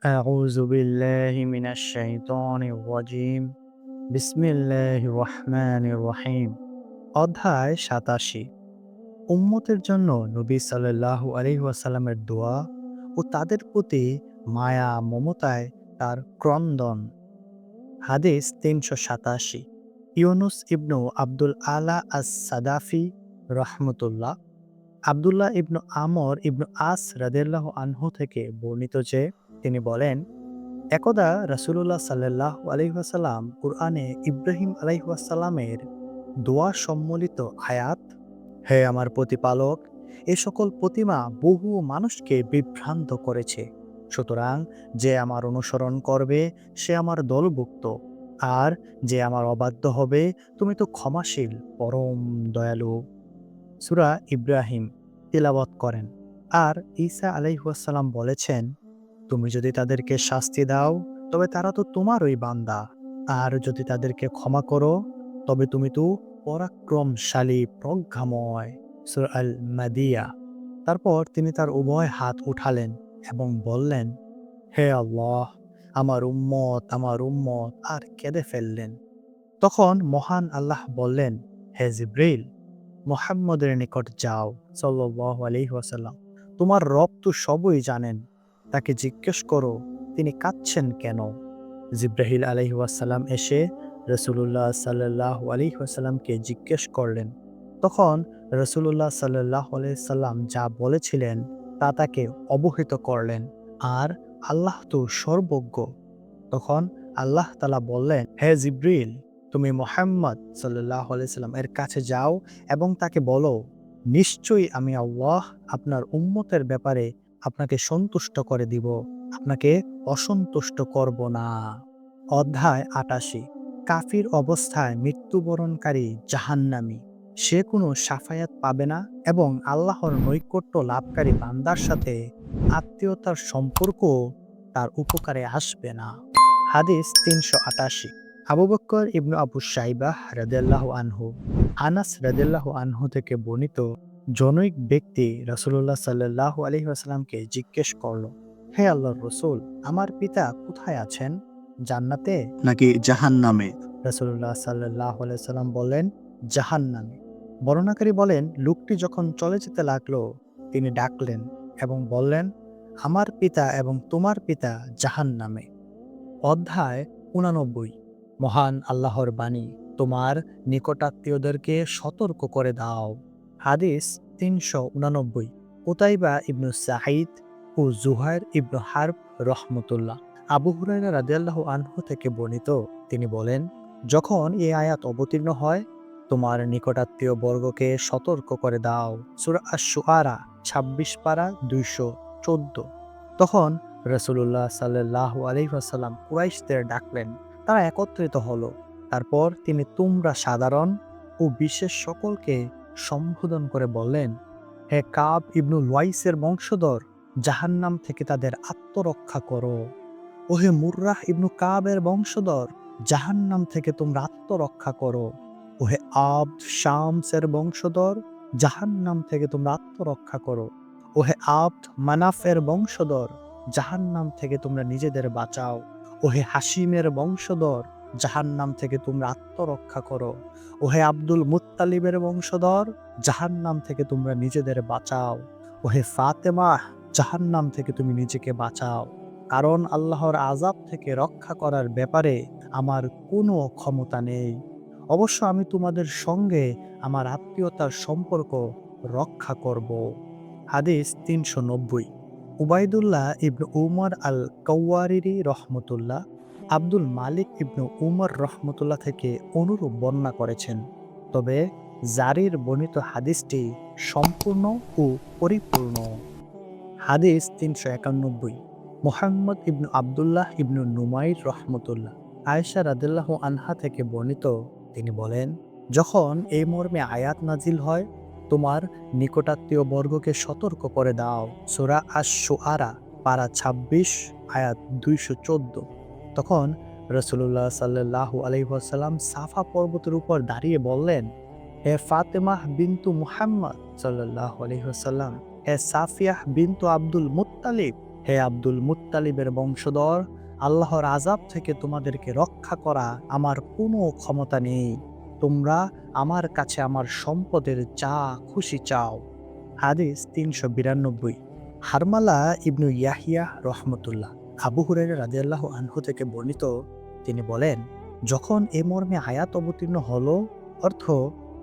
أعوذ بالله من الشيطان الرجيم بسم الله الرحمن الرحيم অধ্যায় ৮৭ উম্মতের জন্য নবী সাল্লাল্লাহু আলাইহি ওয়াসাল্লামের দোয়া ও তাদের প্রতি মায়া মমতায় তার ক্রন্দন। হাদিস ৩৮৭। ইউনুস ইবনু আব্দুল আলা আস সাদাফি রহমতুল্লাহ আব্দুল্লাহ ইবনু আমর ইবনু আস রাদিয়াল্লাহু আনহু থেকে বর্ণিত যে তিনি বলেন, একদা রাসূলুল্লাহ সাল্লাল্লাহু আলাইহি ওয়াসাল্লাম কুরআনে ইব্রাহিম আলাইহিস সালামের দোয়া সম্বলিত আয়াত, হে আমার প্রতিপালক, এ সকল প্রতিমা বহু মানুষকে বিভ্রান্ত করেছে, সুতরাং যে আমার অনুসরণ করবে সে আমার দলভুক্ত, আর যে আমার অবাধ্য হবে তুমি তো ক্ষমাশীল পরম দয়ালু। সূরা ইব্রাহিম তিলাওয়াত করেন। আর ঈসা আলাইহিস সালাম বলেছেন, তুমি যদি তাদেরকে শাস্তি দাও তবে তারা তো তোমারই বান্দা, আর যদি তাদেরকে ক্ষমা করো তবে তুমি তো পরাক্রমশালী প্রজ্ঞাময়। সূরা আল মাদিয়া। তারপর তিনি তার উভয় হাত উঠালেন এবং বললেন, হে আল্লাহ, আমার উম্মত, আর কেঁদে ফেললেন। তখন মহান আল্লাহ বললেন, হে জিব্রিল, মুহাম্মদের নিকট যাও সাল্লাল্লাহু আলাইহি ওয়াসাল্লাম, তোমার রব তো সবই জানেন, তাকে জিজ্ঞেস করো তিনি কাঁদছেন কেন। জিব্রাহিল আলাইহি ওয়াসাল্লাম এসে রাসূলুল্লাহ সাল্লাল্লাহু আলাইহি ওয়াসাল্লামকে জিজ্ঞেস করলেন। তখন রাসূলুল্লাহ সাল্লাল্লাহু আলাইহি সাল্লাম যা বলেছিলেন তা তাকে অবহিত করলেন। আর আল্লাহ তো সর্বজ্ঞ। তখন আল্লাহ তাআলা বললেন, হে জিব্রিল, তুমি মুহাম্মদ সাল্লাল্লাহু আলাইহি সাল্লাম এর কাছে যাও এবং তাকে বলো, নিশ্চয়ই আমি আল্লাহ আপনার উম্মতের ব্যাপারে আপনাকে সন্তুষ্ট করে দিব, আপনাকে অসন্তুষ্ট করব না। অধ্যায় ৮৮। কাফির অবস্থায় মৃত্যুবরণকারী জাহান্নামী, সে কোনো সাফায়াত পাবে না এবং আল্লাহর নৈকট্য লাভকারী বান্দার সাথে আত্মীয়তার সম্পর্ক তার উপকারে আসবে না। হাদিস ৩৮৮। আবু বকর ইবনু আবু শাইবাহ রাদিয়াল্লাহু আনহু, আনাস রাদিয়াল্লাহু আনহু থেকে বর্ণিত, জনৈক ব্যক্তি রাসূলুল্লাহ সাল্লাল্লাহু আলাইহি ওয়াসাল্লামকে জিজ্ঞেস করল, হে আল্লাহর রাসূল, আমার পিতা কোথায় আছেন, জান্নাতে নাকি জাহান্নামে? রাসূলুল্লাহ সাল্লাল্লাহু আলাইহি ওয়াসাল্লাম বললেন, জাহান্নামে। বর্ণনাকারী বলেন, লোকটি যখন চলে যেতে লাগলো তিনি ডাকলেন এবং বললেন, আমার পিতা এবং তোমার পিতা জাহান্নামে। অধ্যায় ৮৯। মহান আল্লাহর বাণী, তোমার নিকটাত্মীয়দেরকে সতর্ক করে দাও। হাদিস ৩৮৯। উতাইবা ইবনু সাঈদ ও জুহাইর ইবনু হারব রহমতুল্লাহ আবু হুরায়রা রাদিয়াল্লাহু আনহু থেকে বর্ণিত, তিনি বলেন, যখন এই আয়াত অবতীর্ণ হয়, তোমার নিকটাত্মীয় বর্গকে সতর্ক করে দাও, সূরা আশ-শুআরা ২৬ পারা ২১৪, তখন রাসূলুল্লাহ সাল্লাল্লাহু আলাইহি ওয়াসাল্লাম কুরাইশদের ডাকলেন। তারা একত্রিত হলো। তারপর তিনি তোমরা সাধারণ ও বিশেষ সকলকে সম্বোধন করে বললেন, হে কাব ইবনু লুয়াইসের বংশধর, জাহান্নাম থেকে তাদের আত্মরক্ষা করো। ওহে মুররাহ ইবনু কাবের বংশধর, জাহান্নাম থেকে তোমরা আত্মরক্ষা করো। ওহে আবদ শামসের বংশধর, জাহান্নাম থেকে তোমরা আত্মরক্ষা করো। ওহে আবদ মানাফের বংশধর, জাহান্নাম থেকে তোমরা নিজেদের বাঁচাও। ওহে হাসিমের বংশধর, জাহান্নাম থেকে তোমরা আত্মরক্ষা করো। ওহে আব্দুল মুত্তালিবের বংশধর, জাহান্নাম থেকে তোমরা নিজেদের বাঁচাও। ওহে ফাতেমাহ, জাহান্নাম থেকে তুমি নিজেকে বাঁচাও, কারণ আল্লাহর আযাব থেকে রক্ষা করার ব্যাপারে আমার কোনো ক্ষমতা নেই। অবশ্য আমি তোমাদের সঙ্গে আমার আত্মীয়তার সম্পর্ক রক্ষা করব। হাদিস ৩৯০। উবাইদুল্লাহ ইবনু উমর আল কাওয়ারিরি রহমতুল্লাহ আব্দুল মালিক ইবনু উমর রহমতুল্লাহ থেকে অনুরূপ বর্ণনা করেছেন, তবে জারির বর্ণিত হাদিসটি সম্পূর্ণ ও পরিপূর্ণ। হাদিস ৩৯১। মুহাম্মদ ইবনু আব্দুল্লাহ ইবনু নুমাইর রহমতুল্লাহ আয়েশা রাদিয়াল্লাহু আনহা থেকে বর্ণিত, তিনি বলেন, যখন এই মর্মে আয়াত নাজিল হয়, তোমার নিকটাত্মীয় বর্গকে সতর্ক করে দাও, সূরা আশ-শুআরা পারা ২৬ আয়াত ২১৪, তখন রাসূলুল্লাহ সাল্লাল্লাহু আলাইহি ওয়াসাল্লাম সাফা পর্বতের উপর দাঁড়িয়ে বললেন, হে ফাতেমাহ বিনতু মুহাম্মদ সাল্লাল্লাহু আলাইহি ওয়াসাল্লাম, হে সাফিয়াহ বিনতু আব্দুল মুত্তালিব, হে আব্দুল মুত্তালিবের বংশধর, আল্লাহর আযাব থেকে তোমাদেরকে রক্ষা করা আমার কোনো ক্ষমতা নেই। তোমরা আমার কাছে আমার সম্পদের যা খুশি চাও। হাদিস ৩৯২। হারমালা ইবনু ইয়াহিয়া রহমতুল্লাহ আবু হুরায়রা রাদিয়াল্লাহু আনহু থেকে বর্ণিত, তিনি বলেন, যখন এ মর্মে আয়াত অবতীর্ণ হলো, অর্থ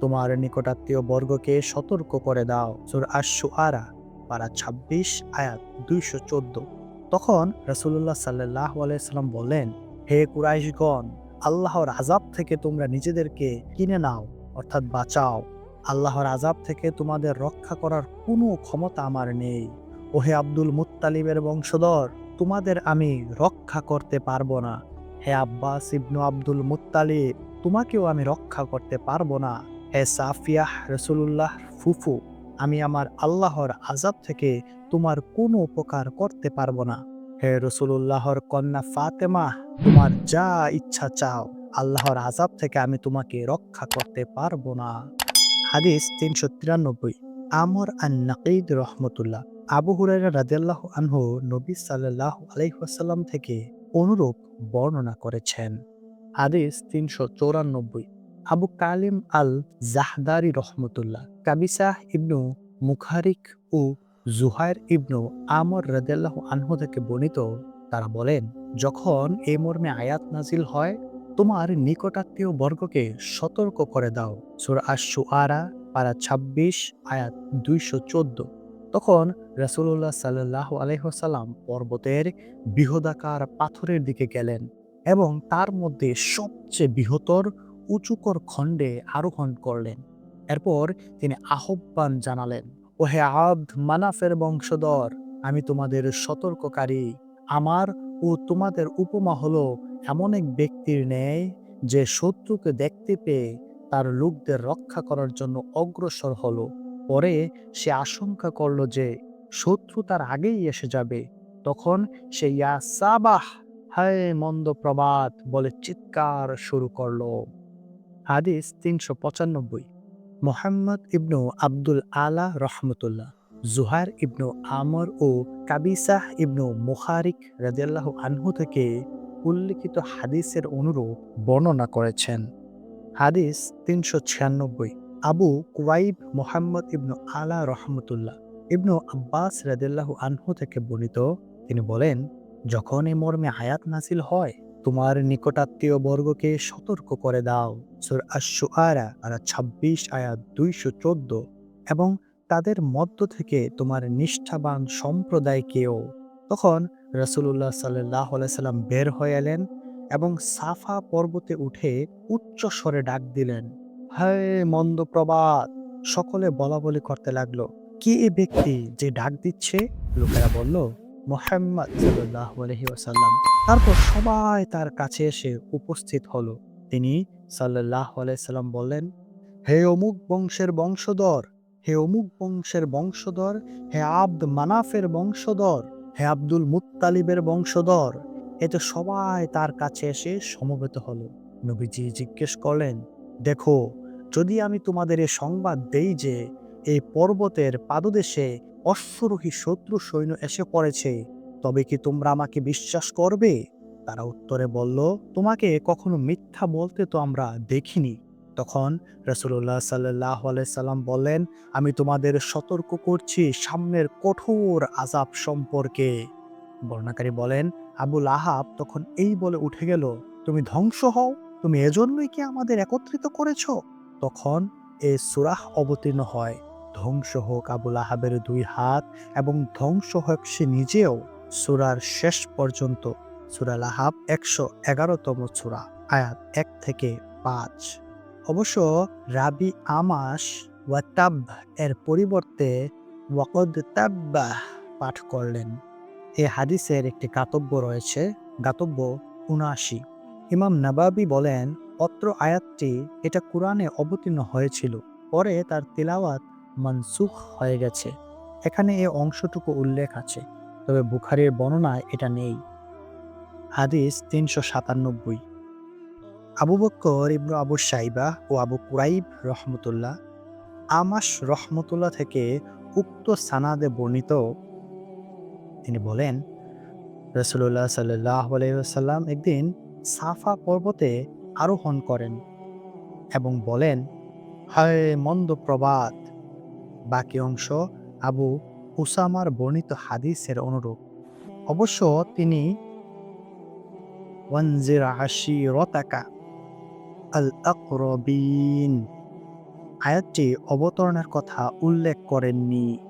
তোমার নিকটাত্মীয় বর্গকে সতর্ক করে দাও, সূরা আশ-শুআরা পারা ২৬ আয়াত ২১৪, তখন রাসূলুল্লাহ সাল্লাল্লাহু আলাইহি সাল্লাম বললেন, হে কুরাইশগণ, আল্লাহর আযাব থেকে তোমরা নিজেদেরকে কিনে নাও, অর্থাৎ বাঁচাও। আল্লাহর আযাব থেকে তোমাদের রক্ষা করার কোনো ক্ষমতা আমার নেই। ওহে আব্দুল মুত্তালিবের বংশধর, তোমাদের আমি রক্ষা করতে পারবো না। হে আব্বাস ইবনু আব্দুল মুত্তালিব, তোমাকেও আমি রক্ষা করতে পারবো না। হে সাফিয়াহ রাসূলুল্লাহ ফুফু, আমি আমার আল্লাহর আযাব থেকে তোমার কোনো উপকার করতে পারবো না। হে রাসূলুল্লাহর কন্যা ফাতেমা, তোমার যা ইচ্ছা চাও, আল্লাহর আযাব থেকে আমি তোমাকে রক্ষা করতে পারবো না। হাদিস ৩৯৩। আমর আন-নাকিদ রহমতুল্লাহ আবু হুরায়রা রাদিয়াল্লাহু আনহু নবী সাল্লাল্লাহু আলাইহি ওয়াসাল্লাম থেকে অনুরূপ বর্ণনা করেছেন। হাদিস ৩৯৪। আবু কালিম আল জাহদারি রহমতুল্লাহ কাবিসাহ ইবনু মুখারিক ও জুহাইর ইবনু আমর রাদিয়াল্লাহু আনহু থেকে বর্ণিত, তারা বলেন, যখন এই মর্মে আয়াত নাজিল হয়, তোমার নিকটাত্মীয় বর্গকে সতর্ক করে দাও, সূরা আশ-শুআরা পারা ২৬ আয়াত ২১৪, তখন রাসূলুল্লাহ সাল্লাল্লাহু আলাইহি ওয়াসাল্লাম পর্বতের বৃহদাকার পাথরের দিকে গেলেন এবং তার মধ্যে সবচেয়ে বৃহত্তর উঁচুকর খণ্ডে আরোহণ করলেন। এরপর তিনি আহ্বান জানালেন, ওহে আব্দ মানাফের বংশধর, আমি তোমাদের সতর্ককারী। আমার ও তোমাদের উপমা হলো এমন এক ব্যক্তির ন্যায়, যে শত্রুকে দেখতে পেয়ে তার লোকদের রক্ষা করার জন্য অগ্রসর হলো। পরে সে আশঙ্কা করল যে শত্রু তার আগেই এসে যাবে। তখন সে ইয়া সাবাহ, হায় মন্দ প্রবাদ বলে চিৎকার শুরু করলো। হাদিস ৩৯৫। মোহাম্মদ ইবনু আব্দুল আলা রহমতুল্লাহ জুহার ইবনু আমর ও কাবিসাহ ইবনু মুখারিক রাদিয়াল্লাহু আনহু থেকে উল্লিখিত হাদিসের অনুরূপ বর্ণনা করেছেন। হাদিস ৩৯৬। আবু কুরাইব মোহাম্মদ ইবনু আলা রহমতুল্লাহ ইবনু আব্বাস রাদিয়াল্লাহু আনহু থেকে বর্ণিত, তিনি বলেন, যখন এ মর্মে আয়াত নাজিল হয়, তোমার নিকটাত্মীয় বর্গকে সতর্ক করে দাও, সূরা আশ-শুআরা পারা ২৬ আয়াত ২১৪, এবং তাদের মধ্য থেকে তোমার নিষ্ঠাবান সম্প্রদায়কেও। তখন রাসূলুল্লাহ সাল্লাল্লাহু আলাইহি সাল্লাম বের হয়ে এলেন এবং সাফা পর্বতে উঠে উচ্চ স্বরে ডাক দিলেন, হায় মন্দ প্রবাদ! সকলে বলাবলি করতে লাগলো, কে এ ব্যক্তি যে ডাক দিচ্ছে? লোকেরা বলল, মুহাম্মদ সাল্লাল্লাহু আলাইহি ওয়াসাল্লাম। তারপর সবাই তার কাছে এসে উপস্থিত হলো। তিনি সাল্লাল্লাহু আলাইহি সাল্লাম বললেন, হে অমুক বংশের বংশধর, হে অমুক বংশের বংশধর, হে আব্দ মানাফের বংশধর, হে আব্দুল মুত্তালিবের বংশধর। এতে সবাই তার কাছে এসে সমবেত হলো। নবীজি জিজ্ঞেস করলেন, দেখো, যদি আমি তোমাদের এ সংবাদ দেই যে এই পর্বতের পাদদেশে অশ্বরোহী শত্রু সৈন্য এসে পড়েছে, তবে কি তোমরা আমাকে বিশ্বাস করবে? তারা উত্তরে বলল, তোমাকে কখনো মিথ্যা বলতে তো আমরা দেখিনি। তখন রাসূলুল্লাহ সাল্লাল্লাহু আলাইহি সাল্লাম বললেন, আমি তোমাদের সতর্ক করছি সামনের কঠোর আযাব সম্পর্কে। বর্ণনাকারী বলেন, আবুল আহাব তখন এই বলে উঠে গেল, তুমি ধ্বংস হও, তুমি এজন্যই কি আমাদের একত্রিত করেছ? তখন এ সূরাহ অবতীর্ণ হয়, ধ্বংস হোক আবুল আহাবের ২ হাত এবং ধ্বংস হোক সে নিজেও। সূরার শেষ পর্যন্ত। সূরা আল-আহাব ১১১তম সূরা, আয়াত ১ থেকে ৫। অবশ্য রাবি আমাস ওয়াতাব এর পরিবর্তে ওয়াকদ তাব্বাহ পাঠ করলেন। এ হাদিসের একটি গাতব্য রয়েছে, গাতব্য ৭৯। ইমাম নাবাবী বলেন, অত্র আয়াতটি এটা কুরআনে অবতীর্ণ হয়েছিল, পরে তার তিলাওয়াত মানসুখ হয়ে গেছে। এখানে এ অংশটুকু উল্লেখ আছে, তবে বুখারীর বর্ণনায় এটা নেই। হাদিস ৩৯৭। আবু বকর ইবনু আবু শাইবা ও আবু কুরাইব রহমতুল্লাহ আমাস রহমতুল্লাহ থেকে উক্ত সানাদে বর্ণিত, তিনি বলেন, রাসূলুল্লাহ সাল্লাল্লাহু আলাইহি ওয়াসাল্লাম একদিন সাফা পর্বতে আরোহণ করেন এবং বলেন, হায় মন্দ প্রবাদ। বাকি অংশ আবু উসামার বর্ণিত হাদিসের অনুরূপ। অবশ্য তিনি ওয়ানজির আশিরতাকা আল আকরবিন আয়াতটি অবতরণের কথা উল্লেখ করেননি।